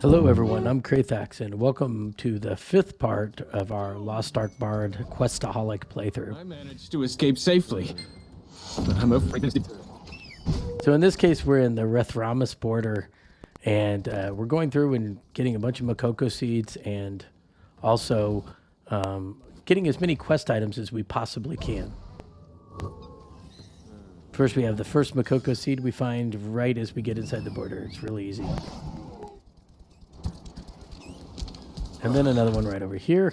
Hello everyone, I'm Krathax, and welcome to the 5th part of our Lost Ark Bard Questaholic playthrough. I managed to escape safely, but I'm afraid. So in this case, we're in the Rethramis border, and we're going through and getting a bunch of Mokoko seeds, and also getting as many quest items as we possibly can. First, we have the first Mokoko seed we find right as we get inside the border. It's really easy. And then another one right over here.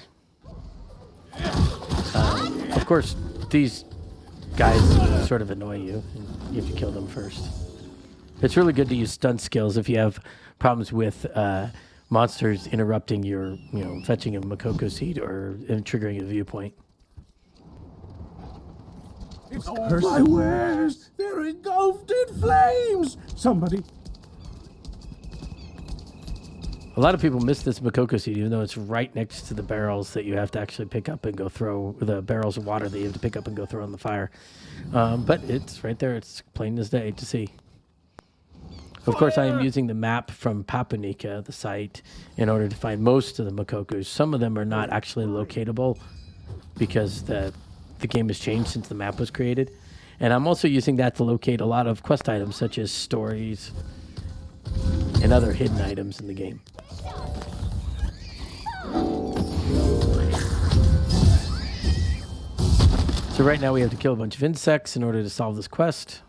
Of course, these guys sort of annoy you, and you have to kill them first. It's really good to use stun skills if you have problems with monsters interrupting your, fetching a Mokoko seed or triggering a viewpoint. Oh, my wares! They're engulfed in flames! Somebody... A lot of people miss this Mokoko seed, even though it's right next to the barrels that you have to actually pick up and go throw, the barrels of water that you have to pick up and go throw on the fire. But it's right there. It's plain as day to see. Of course, I am using the map from Papanika, the site, in order to find most of the Mokokos. Some of them are not actually locatable because the game has changed since the map was created. And I'm also using that to locate a lot of quest items, such as stories and other hidden items in the game. So right now we have to kill a bunch of insects in order to solve this quest.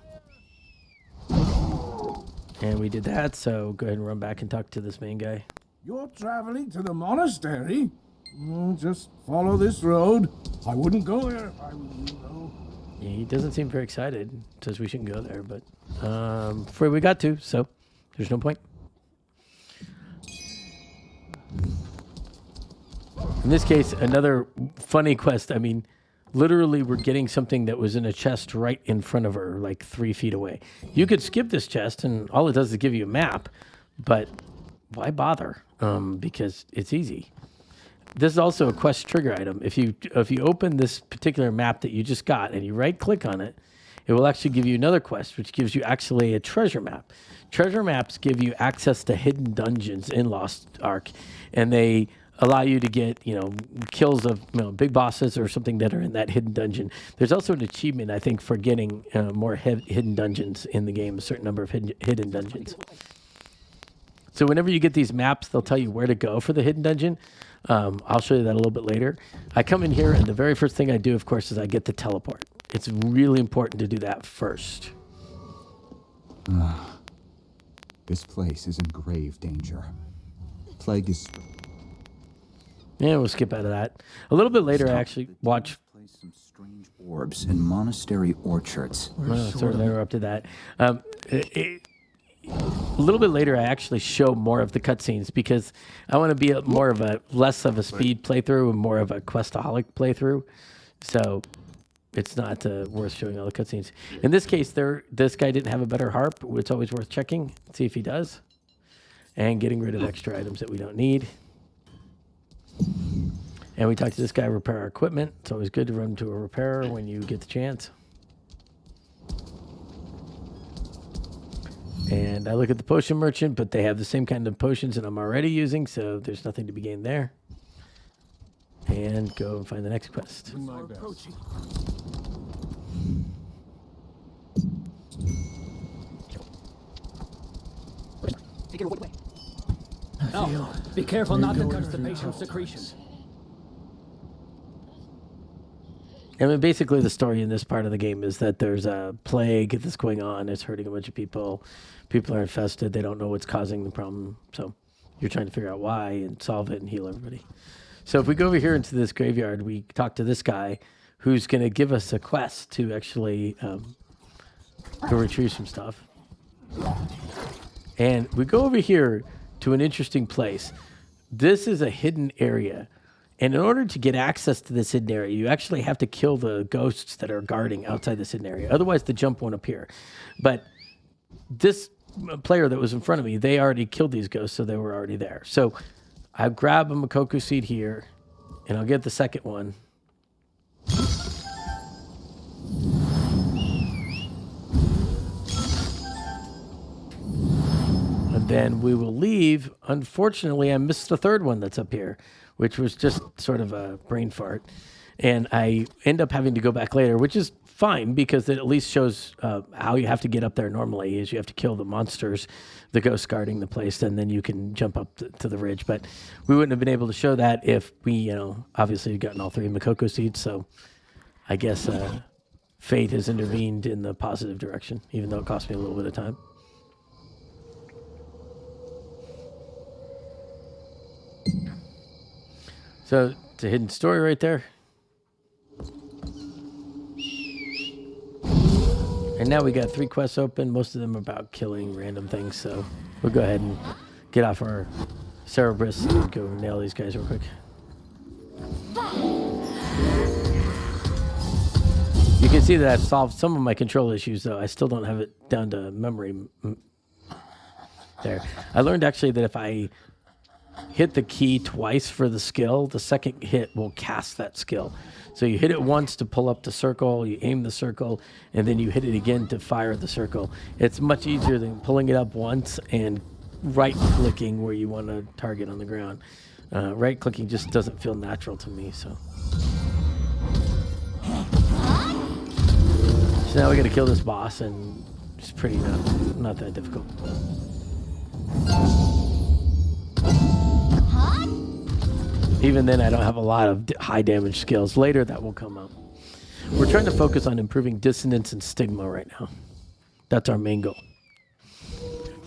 And we did that, so go ahead and run back and talk to this main guy. You're traveling to the monastery? Well, just follow this road. I wouldn't go there if I were you, though. Yeah, he doesn't seem very excited. Says we shouldn't go there, but afraid we got to, so there's no point. In this case, another funny quest. I mean, literally, we're getting something that was in a chest right in front of her, like 3 feet away. You could skip this chest, and all it does is give you a map, but why bother? Because it's easy. This is also a quest trigger item. If you open this particular map that you just got and you right-click on it, it will actually give you another quest, which gives you actually a treasure map. Treasure maps give you access to hidden dungeons in Lost Ark, and they allow you to get, kills of big bosses or something that are in that hidden dungeon. There's also an achievement, I think, for getting more hidden dungeons in the game, a certain number of hidden dungeons. So whenever you get these maps, they'll tell you where to go for the hidden dungeon. I'll show you that a little bit later. I come in here, and the very first thing I do, of course, is I get the teleport. It's really important to do that first. This place is in grave danger. Plague is... Yeah, we'll skip out of that. A little bit later, I actually watch... some strange orbs in monastery orchards. Sort of interrupted that. A little bit later, I actually show more of the cutscenes because I want to be less of a speed playthrough and more of a Questaholic playthrough. So it's not worth showing all the cutscenes. In this case, this guy didn't have a better harp. It's always worth checking, see if he does. And getting rid of extra items that we don't need. And we talked to this guy, repair our equipment. It's always good to run to a repairer when you get the chance. And I look at the potion merchant, but they have the same kind of potions that I'm already using, so there's nothing to be gained there. And go and find the next quest. Take it away. Oh, be careful not to touch the patient's secretions. I mean, basically the story in this part of the game is that there's a plague that's going on. It's hurting a bunch of people. People are infested. They don't know what's causing the problem. So you're trying to figure out why and solve it and heal everybody. So if we go over here into this graveyard, we talk to this guy who's going to give us a quest to actually go retrieve some stuff. And we go over here to an interesting place. This is a hidden area. And in order to get access to this hidden area, you actually have to kill the ghosts that are guarding outside this hidden area. Otherwise, the jump won't appear. But this player that was in front of me, they already killed these ghosts, so they were already there. So I grab a Mokoko seed here, and I'll get the second one. then we will leave. Unfortunately, I missed the third one that's up here, which was just sort of a brain fart. And I end up having to go back later, which is fine because it at least shows how you have to get up there normally is you have to kill the monsters, the ghosts guarding the place, and then you can jump up to the ridge. But we wouldn't have been able to show that if we, obviously had gotten all 3 Mokoko seeds. So I guess fate has intervened in the positive direction, even though it cost me a little bit of time. So it's a hidden story right there. And now we got 3 quests open. Most of them are about killing random things. So we'll go ahead and get off our Cerberus and go nail these guys real quick. You can see that I've solved some of my control issues, though. I still don't have it down to memory. There. I learned actually that if I hit the key twice for the skill, the second hit will cast that skill. So you hit it once to pull up the circle, you aim the circle, and then you hit it again to fire the circle. It's much easier than pulling it up once and right-clicking where you want to target on the ground. Right-clicking just doesn't feel natural to me, so. So now we got to kill this boss, and it's pretty not that difficult. Even then, I don't have a lot of high damage skills. Later, that will come up. We're trying to focus on improving dissonance and stigma right now. That's our main goal.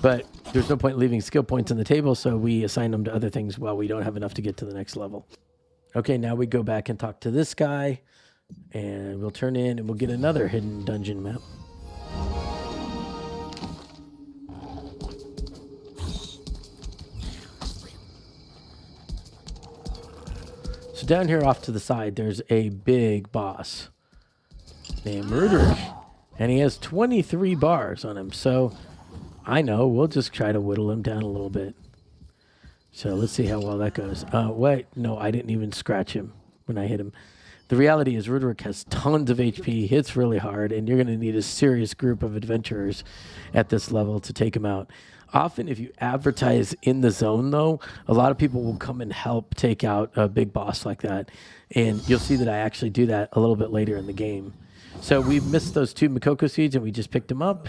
But there's no point leaving skill points on the table, so we assign them to other things while we don't have enough to get to the next level. Okay, now we go back and talk to this guy, and we'll turn in and we'll get another hidden dungeon map. So down here off to the side, there's a big boss named Rethramis, and he has 23 bars on him. So I know we'll just try to whittle him down a little bit. So let's see how well that goes. Wait, no, I didn't even scratch him when I hit him. The reality is Rethramis has tons of HP, hits really hard, and you're going to need a serious group of adventurers at this level to take him out. Often, if you advertise in the zone, though, a lot of people will come and help take out a big boss like that. And you'll see that I actually do that a little bit later in the game. So we missed those 2 Mokoko seeds, and we just picked them up.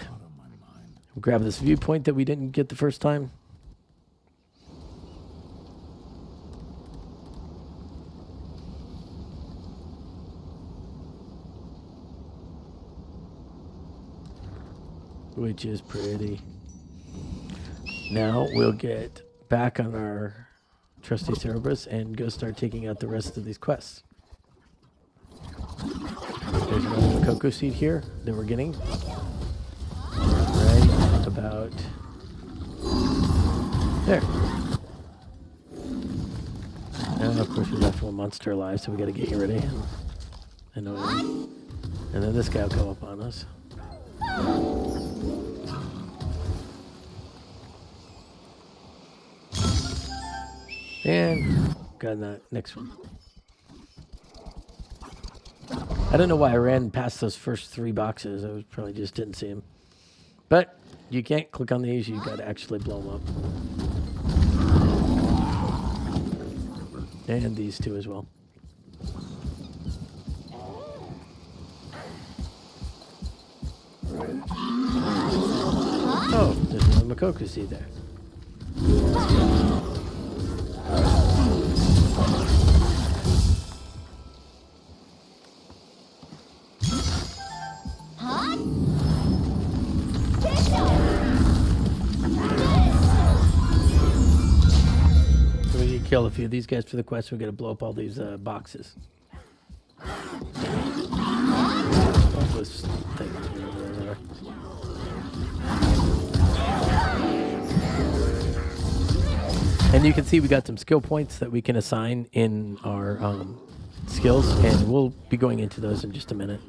We'll grab this viewpoint that we didn't get the first time. Which is pretty. Now we'll get back on our trusty Cerberus and go start taking out the rest of these quests. There's another Mokoko seed here that we're getting. Right about there. And of course we left one monster alive, so we got to get you ready. And then this guy will come up on us. And got that next one. I don't know why I ran past those first 3 boxes. I probably just didn't see them. But you can't click on these. You got to actually blow them up. And these 2 as well. Oh, there's another Mokoko seed there. So we can kill a few of these guys for the quest. We're going to blow up all these boxes. All those things over there. And you can see we got some skill points that we can assign in our skills, and we'll be going into those in just a minute.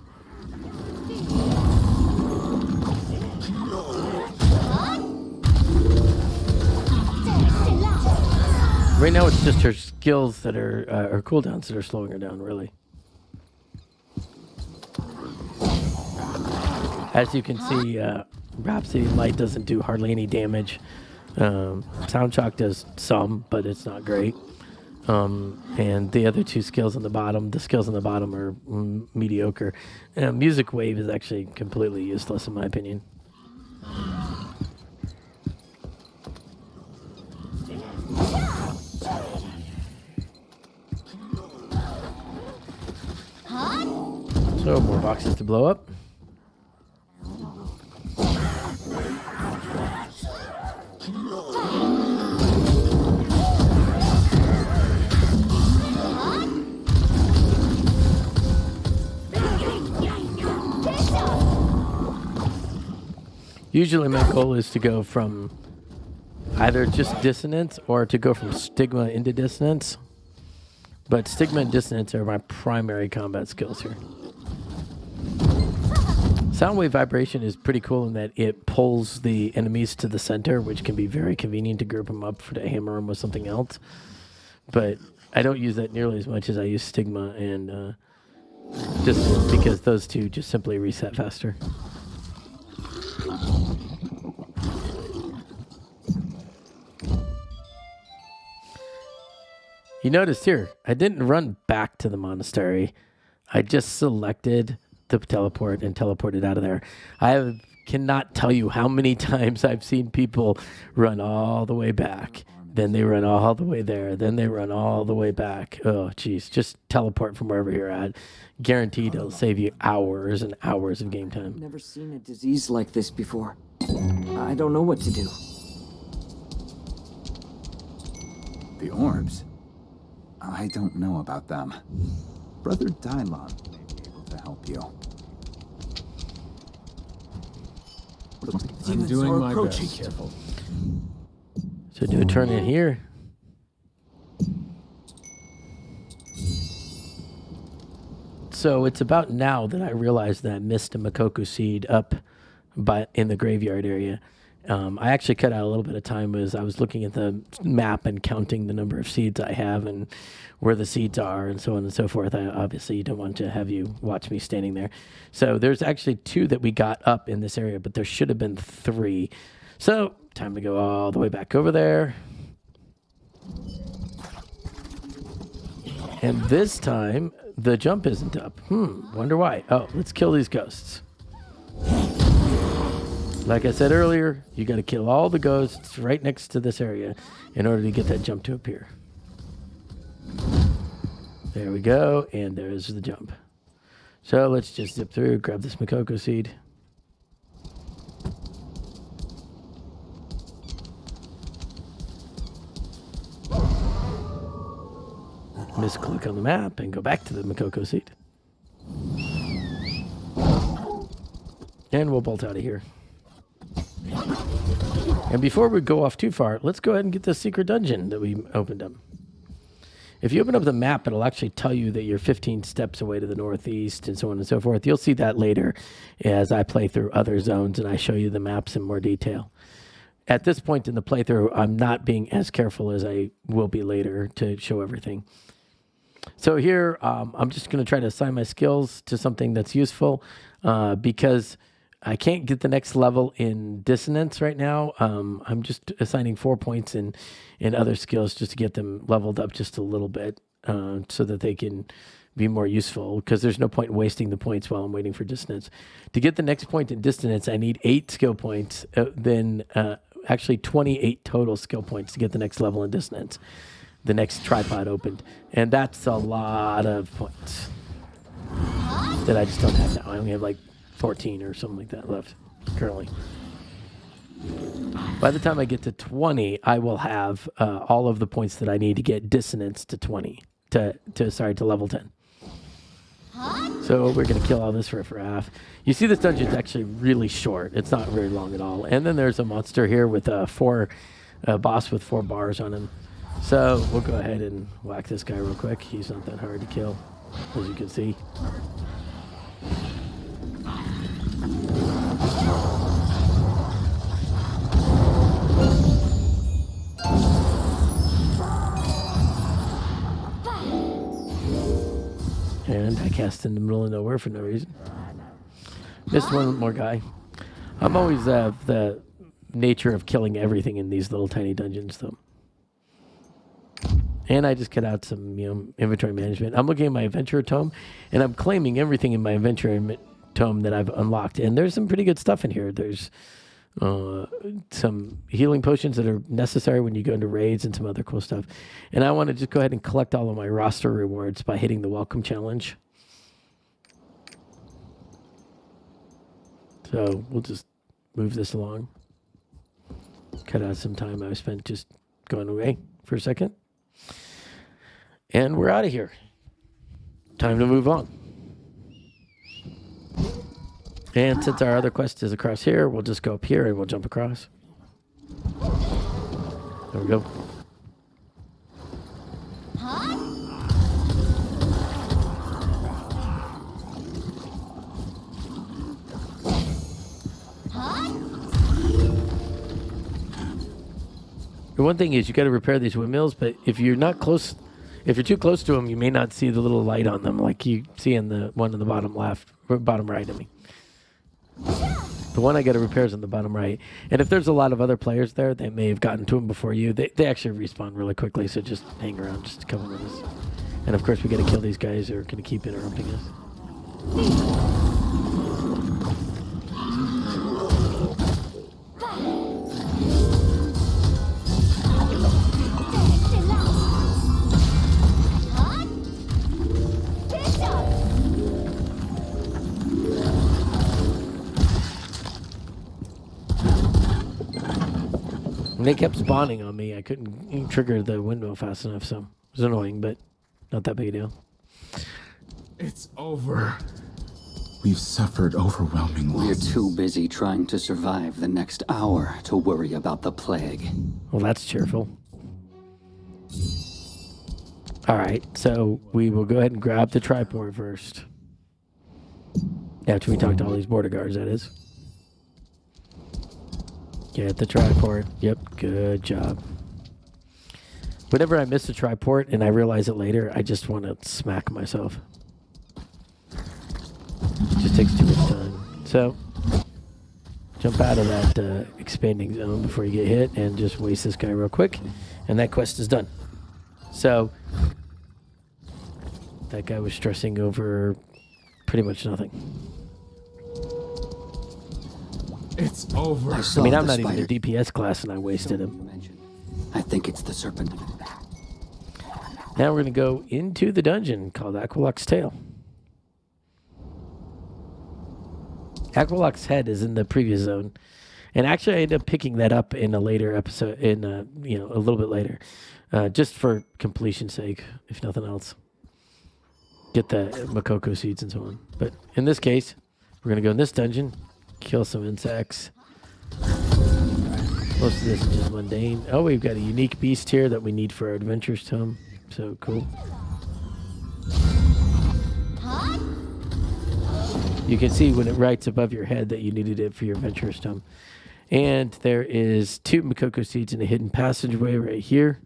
Right now it's just her skills that are, her cooldowns that are slowing her down, really. As you can see, Rhapsody Light doesn't do hardly any damage Sound Shock does some, but it's not great. And the other two skills on the bottom, are mediocre. Music Wave is actually completely useless in my opinion. So more boxes to blow up. Usually my goal is to go from either just dissonance or to go from stigma into dissonance. But stigma and dissonance are my primary combat skills here. Sound wave vibration is pretty cool in that it pulls the enemies to the center, which can be very convenient to group them up to hammer them with something else. But I don't use that nearly as much as I use stigma and dissonance because those two just simply reset faster. You noticed here, I didn't run back to the monastery. I just selected the teleport and teleported out of there. Cannot tell you how many times I've seen people run all the way back. Then they run all the way there. Then they run all the way back. Oh, geez. Just teleport from wherever you're at. Guaranteed it'll save you hours and hours of game time. Never seen a disease like this before. I don't know what to do. The orbs? I don't know about them. Brother Dylon may be able to help you. I'm doing my best. Be careful. So do a turn in here. So it's about now that I realized that I missed a Mokoko seed up in the graveyard area. I actually cut out a little bit of time as I was looking at the map and counting the number of seeds I have and where the seeds are and so on and so forth. Obviously, you don't want to have you watch me standing there. So there's actually 2 that we got up in this area, but there should have been 3. So time to go all the way back over there. And this time, the jump isn't up. Wonder why. Oh, let's kill these ghosts. Like I said earlier, you got to kill all the ghosts right next to this area in order to get that jump to appear. There we go, and there's the jump. So let's just zip through, grab this Mokoko seed. Misclick on the map and go back to the Mokoko seed. And we'll bolt out of here. And before we go off too far, let's go ahead and get the secret dungeon that we opened up. If you open up the map, it'll actually tell you that you're 15 steps away to the northeast and so on and so forth. You'll see that later as I play through other zones and I show you the maps in more detail. At this point in the playthrough, I'm not being as careful as I will be later to show everything. So here, I'm just going to try to assign my skills to something that's useful because I can't get the next level in dissonance right now. I'm just assigning 4 points in other skills just to get them leveled up just a little bit so that they can be more useful because there's no point in wasting the points while I'm waiting for dissonance. To get the next point in dissonance, I need 8 skill points, then actually 28 total skill points to get the next level in dissonance. The next tripod opened. And that's a lot of points that I just don't have now. I only have like 14 or something like that left currently. By the time I get to 20, I will have all of the points that I need to get dissonance to 20, to level 10. So we're going to kill all this riffraff. You see this dungeon's actually really short. It's not very long at all. And then there's a monster here with a boss with 4 bars on him. So we'll go ahead and whack this guy real quick. He's not that hard to kill, as you can see. And I cast in the middle of nowhere for no reason. Missed one more guy. I'm always the nature of killing everything in these little tiny dungeons, though. And I just cut out some, inventory management. I'm looking at my adventurer tome, and I'm claiming everything in my adventurer tome that I've unlocked. And there's some pretty good stuff in here. There's some healing potions that are necessary when you go into raids and some other cool stuff. And I want to just go ahead and collect all of my roster rewards by hitting the welcome challenge. So we'll just move this along. Cut out some time I spent just going away for a second. And we're out of here. Time to move on. And since our other quest is across here, we'll just go up here and we'll jump across. There we go. The one thing is you got to repair these windmills, but if you're not close, if you're too close to them, you may not see the little light on them like you see in the one in the bottom left, or bottom right, I mean. The one I got to repair is in the bottom right. And if there's a lot of other players there, they may have gotten to them before you. They actually respawn really quickly, so just hang around, just come with us. And of course, we got to kill these guys who are going to keep interrupting us. They kept spawning on me. I couldn't trigger the windmill fast enough, so it was annoying, but not that big a deal. It's over. We've suffered overwhelming We're losses. too busy trying to survive the next hour to worry about the plague. Well, that's cheerful. All right, so we will go ahead and grab the tripod first. After we talk to all these border guards, that is. Get the tripod. Yep, good job. Whenever I miss a tripod and I realize it later, I just want to smack myself. It just takes too much time. So, jump out of that expanding zone before you get hit and just waste this guy real quick. And that quest is done. So, that guy was stressing over pretty much nothing. It's over. I mean, I'm not even a DPS class and I wasted him. I think it's the serpent. Now we're going to go into the dungeon called Aquilok's Tail. Aquilok's head is in the previous zone. And actually I ended up picking that up in a later episode, a little bit later. Just for completion's sake, if nothing else. Get the Mokoko seeds and so on. But in this case, we're going to go in this dungeon. Kill some insects. Most of this is just mundane. Oh, we've got a unique beast here that we need for our adventurer's tome. So cool. You can see when it writes above your head that you needed it for your adventurer's tome. And there is 2 Mokoko seeds in a hidden passageway right here.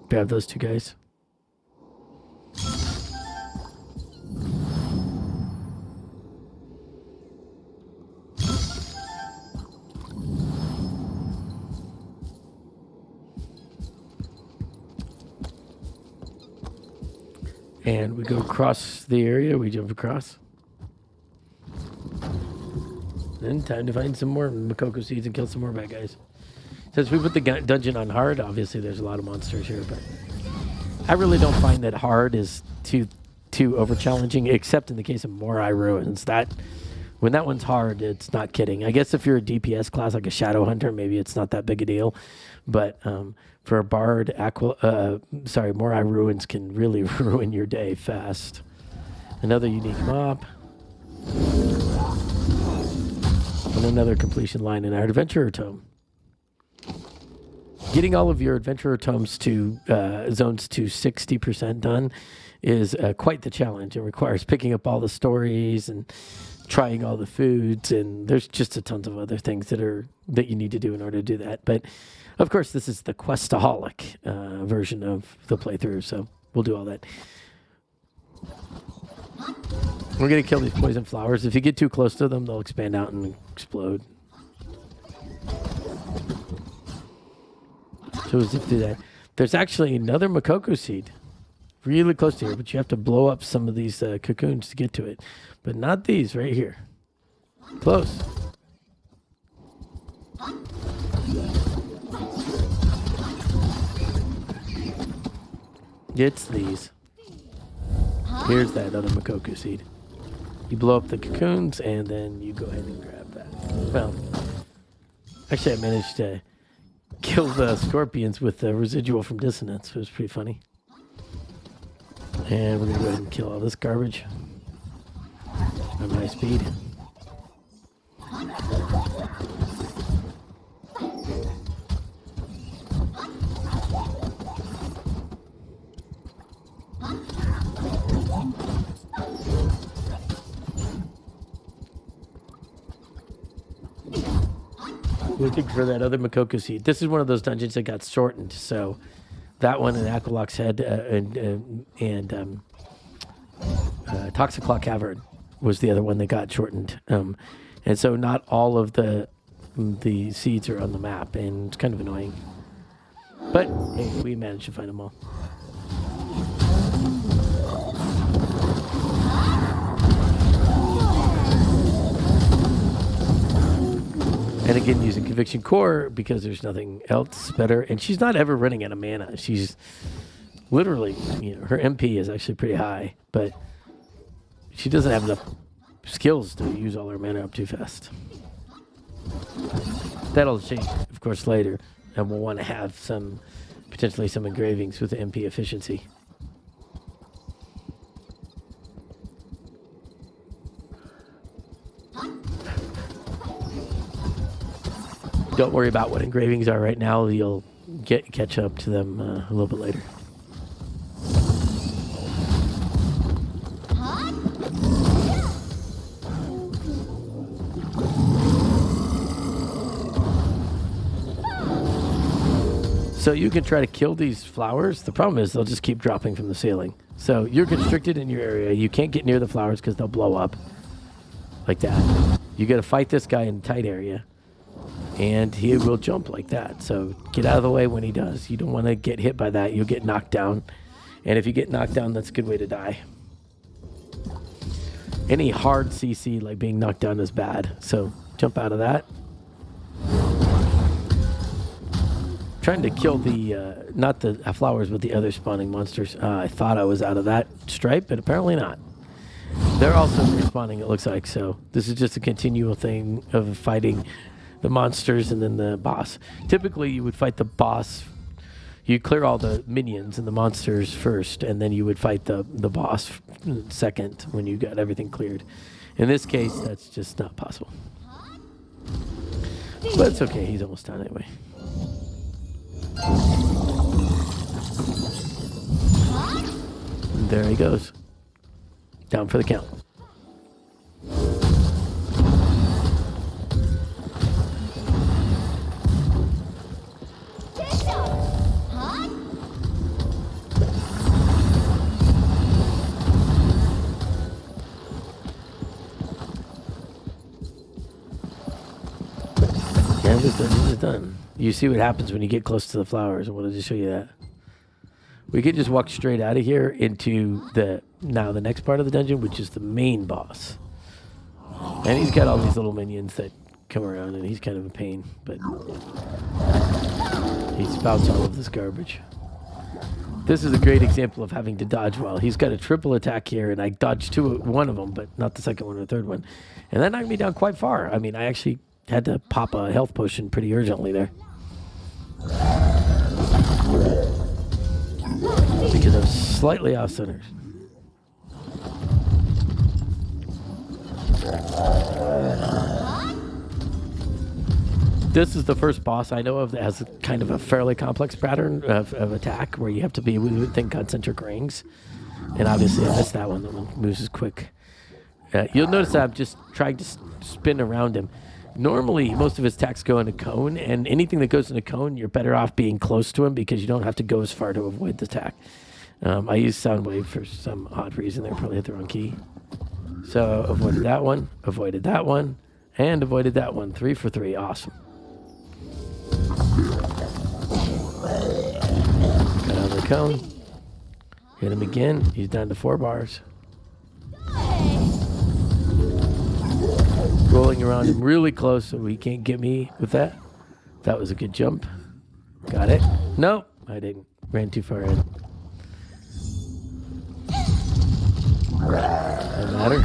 Grab those 2 guys. And we go across the area, we jump across. Then time to find some more Mokoko seeds and kill some more bad guys. Since we put the dungeon on hard, obviously there's a lot of monsters here, but I really don't find that hard is too over challenging, except in the case of Morai Ruins. When that one's hard, it's not kidding. I guess if you're a DPS class like a Shadow Hunter, maybe it's not that big a deal. But for a Bard, Morai Ruins can really ruin your day fast. Another unique mob. And another completion line in our Adventurer Tome. Getting all of your Adventurer Tomes to zones to 60% done is quite the challenge. It requires picking up all the stories and trying all the foods, and there's just a tons of other things that you need to do in order to do that. But of course, this is the Questaholic version of the playthrough, so we'll do all that. We're going to kill these poison flowers. If you get too close to them, they'll expand out and explode. So as if do that. There's actually another Mokoko seed really close to here, but you have to blow up some of these cocoons to get to it. But not these right here. Close. It's these. Here's that other Mokoko seed. You blow up the cocoons, and then you go ahead and grab that. Well, actually, I managed to kill the scorpions with the residual from dissonance. It was pretty funny. And we're going to go ahead and kill all this garbage at my speed. Looking for that other Mokoko seed. This is one of those dungeons that got shortened, so that one in Aquilok's Head and Toxiclaw Cavern was the other one that got shortened. And so not all of the seeds are on the map, and it's kind of annoying. But hey, we managed to find them all. And again, using Conviction Core because there's nothing else better. And she's not ever running out of mana. She's literally, her MP is actually pretty high, but she doesn't have enough skills to use all her mana up too fast. That'll change, of course, later. And we'll want to have potentially some engravings with the MP efficiency. Don't worry about what engravings are right now. You'll catch up to them a little bit later. So you can try to kill these flowers. The problem is they'll just keep dropping from the ceiling. So you're constricted in your area. You can't get near the flowers because they'll blow up like that. You got to fight this guy in a tight area. And he will jump like that. So get out of the way when he does. You don't want to get hit by that. You'll get knocked down. And if you get knocked down, that's a good way to die. Any hard CC, like being knocked down, is bad. So jump out of that. Trying to kill the, not the flowers, but the other spawning monsters. I thought I was out of that stripe, but apparently not. They're also respawning, it looks like. So this is just a continual thing of fighting the monsters and then the boss. Typically, you would fight the boss. You clear all the minions and the monsters first, and then you would fight the boss second when you got everything cleared. In this case, that's just not possible. But it's okay. He's almost done anyway. And there he goes. Down for the count. And this is done. You see what happens when you get close to the flowers. I wanted to show you that. We could just walk straight out of here into the next part of the dungeon, which is the main boss. And he's got all these little minions that come around, and he's kind of a pain, but he spouts all of this garbage. This is a great example of having to dodge well. He's got a triple attack here, and I dodged one of them, but not the second one or third one. And that knocked me down quite far. I mean, I actually had to pop a health potion pretty urgently there. Because I was slightly off center. This is the first boss I know of that has kind of a fairly complex pattern of attack where you have to be within concentric rings. And obviously I missed that one. That one moves as quick. You'll notice that I'm just trying to spin around him. Normally, most of his attacks go in a cone, and anything that goes in a cone, you're better off being close to him because you don't have to go as far to avoid the attack. I used Soundwave for some odd reason. They probably hit the wrong key. So avoided that one, and avoided that one. 3 for 3. Awesome. Got another cone. Hit him again. He's down to 4 bars. Rolling around him really close so he can't get me with that. That was a good jump. Got it. Nope, I didn't. Ran too far in. Doesn't matter.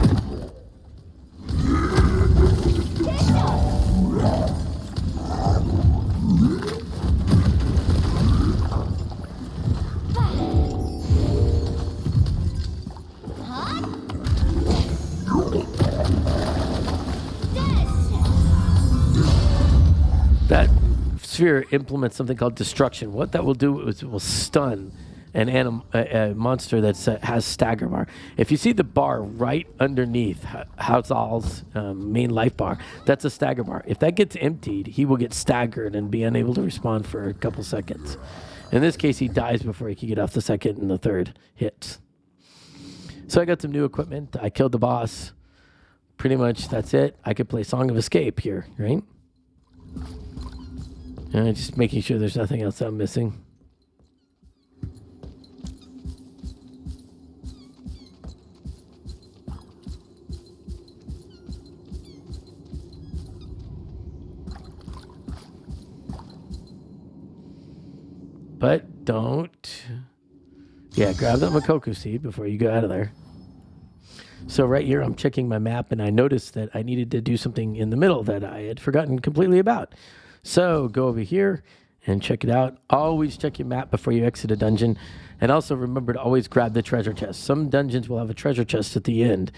That sphere implements something called destruction. What that will do is it will stun a monster that has stagger bar. If you see the bar right underneath Hazal's main life bar, that's a stagger bar. If that gets emptied, he will get staggered and be unable to respond for a couple seconds. In this case, he dies before he can get off the second and the third hits. So I got some new equipment. I killed the boss. Pretty much that's it. I could play Song of Escape here, right? Just making sure there's nothing else I'm missing. But don't... Yeah, grab that Mokoko seed before you go out of there. So right here, I'm checking my map, and I noticed that I needed to do something in the middle that I had forgotten completely about. So go over here and check it out. Always check your map before you exit a dungeon. And also remember to always grab the treasure chest. Some dungeons will have a treasure chest at the end,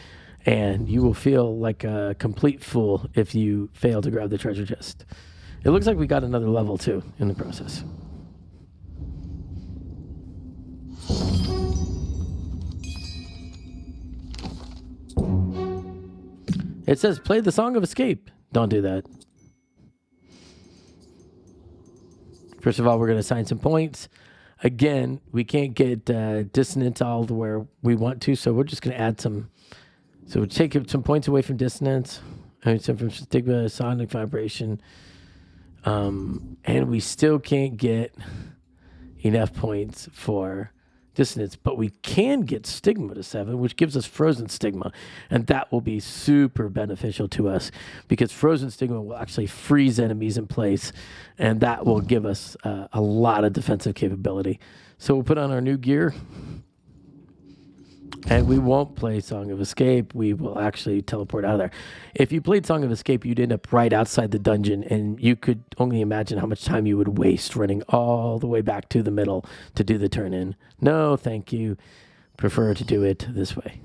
and you will feel like a complete fool if you fail to grab the treasure chest. It looks like we got another level, too, in the process. It says, play the Song of Escape. Don't do that. First of all, we're going to assign some points. Again, we can't get dissonance all to where we want to, so we're just going to add some. So we'll take some points away from dissonance, some from stigma, sonic vibration, and we still can't get enough points for dissonance, but we can get stigma to 7, which gives us frozen stigma, and that will be super beneficial to us because frozen stigma will actually freeze enemies in place, and that will give us a lot of defensive capability. So we'll put on our new gear, and we won't play Song of Escape. We will actually teleport out of there. If you played Song of Escape, you'd end up right outside the dungeon, and you could only imagine how much time you would waste running all the way back to the middle to do the turn-in. No, thank you. Prefer to do it this way.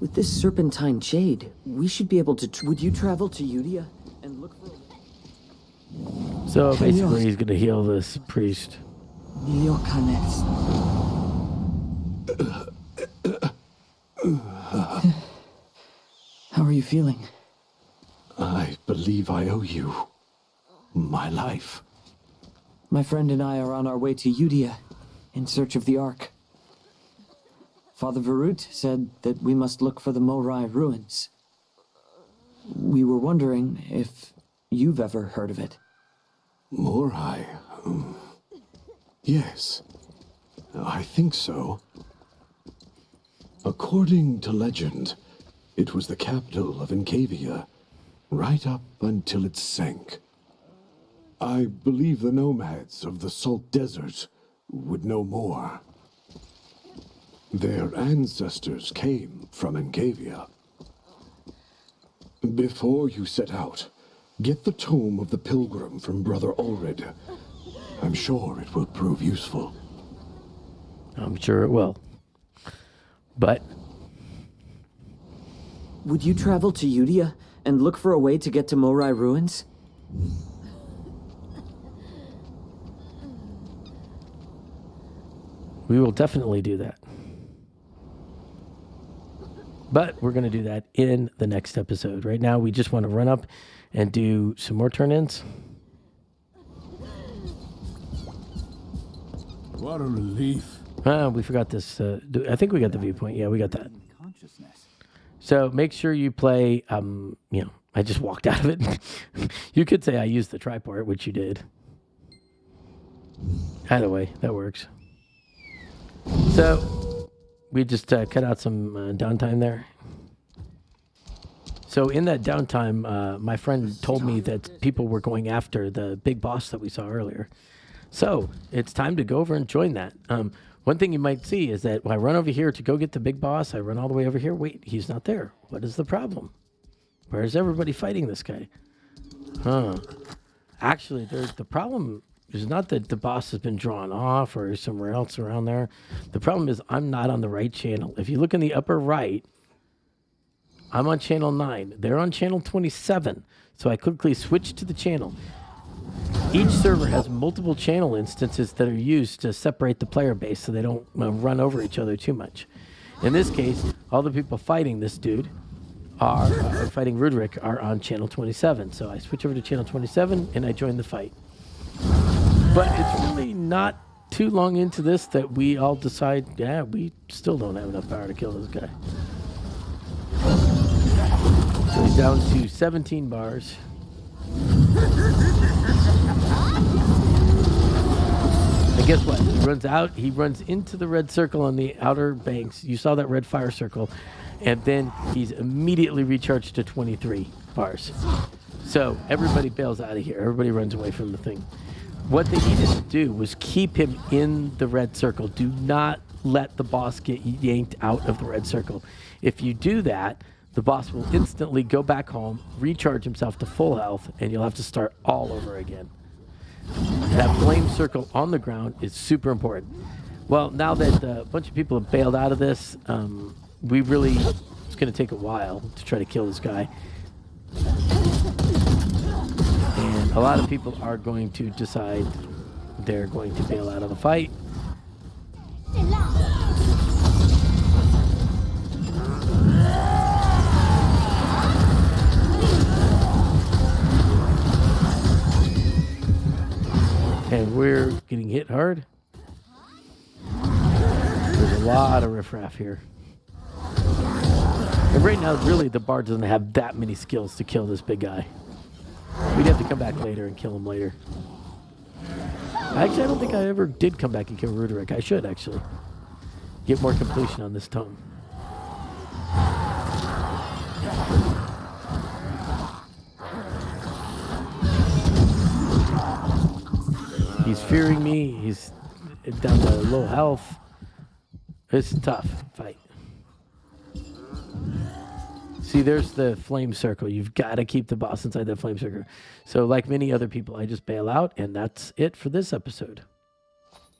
With this serpentine jade, we should be able to... Would you travel to Udia and look for... So basically, he's going to heal this priest. How are you feeling? I believe I owe you my life. My friend and I are on our way to Udia in search of the Ark. Father Varut said that we must look for the Morai ruins. We were wondering if you've ever heard of it. Morai? Yes, I think so. According to legend, it was the capital of Encavia, right up until it sank. I believe the nomads of the Salt Desert would know more. Their ancestors came from Encavia. Before you set out, get the Tome of the Pilgrim from Brother Ulrid. I'm sure it will prove useful. I'm sure it will. But... Would you travel to Udia and look for a way to get to Morai ruins? we will definitely do that. But we're going to do that in the next episode. Right now, we just want to run up and do some more turn-ins. What a relief. We forgot this. I think we got the viewpoint. Yeah, we got that. Consciousness. So make sure you play, I just walked out of it. You could say I used the tripart, which you did. Either way, that works. So we just cut out some downtime there. So in that downtime, my friend told me that people were going after the big boss that we saw earlier. So it's time to go over and join that. One thing you might see is that when I run over here to go get the big boss, I run all the way over here. Wait, he's not there. What is the problem? Where's everybody fighting this guy? Actually, the problem is not that the boss has been drawn off or somewhere else around there. The problem is I'm not on the right channel. If you look in the upper right, I'm on channel 9. They're on channel 27. So I quickly switch to the channel. Each server has multiple channel instances that are used to separate the player base so they don't run over each other too much. In this case, all the people fighting this dude are fighting Rudrick are on channel 27. So I switch over to channel 27 and I join the fight. But it's really not too long into this that we all decide, yeah, we still don't have enough power to kill this guy. So he's down to 17 bars. And guess what? He runs out. He runs into the red circle on the outer banks. You saw that red fire circle. And then he's immediately recharged to 23 bars. So everybody bails out of here. Everybody runs away from the thing. What they needed to do was keep him in the red circle. Do not let the boss get yanked out of the red circle. If you do that, the boss will instantly go back home, recharge himself to full health, and you'll have to start all over again. That flame circle on the ground is super important. Well, now that a bunch of people have bailed out of this, it's going to take a while to try to kill this guy. And a lot of people are going to decide they're going to bail out of the fight. And we're getting hit hard. There's a lot of riffraff here. And right now, really, the bard doesn't have that many skills to kill this big guy. We'd have to come back later and kill him later. Actually, I don't think I ever did come back and kill Rudrick. I should, actually. Get more completion on this tome. He's fearing me. He's down to low health. It's a tough fight. See, there's the flame circle. You've got to keep the boss inside that flame circle. So like many other people, I just bail out, and that's it for this episode.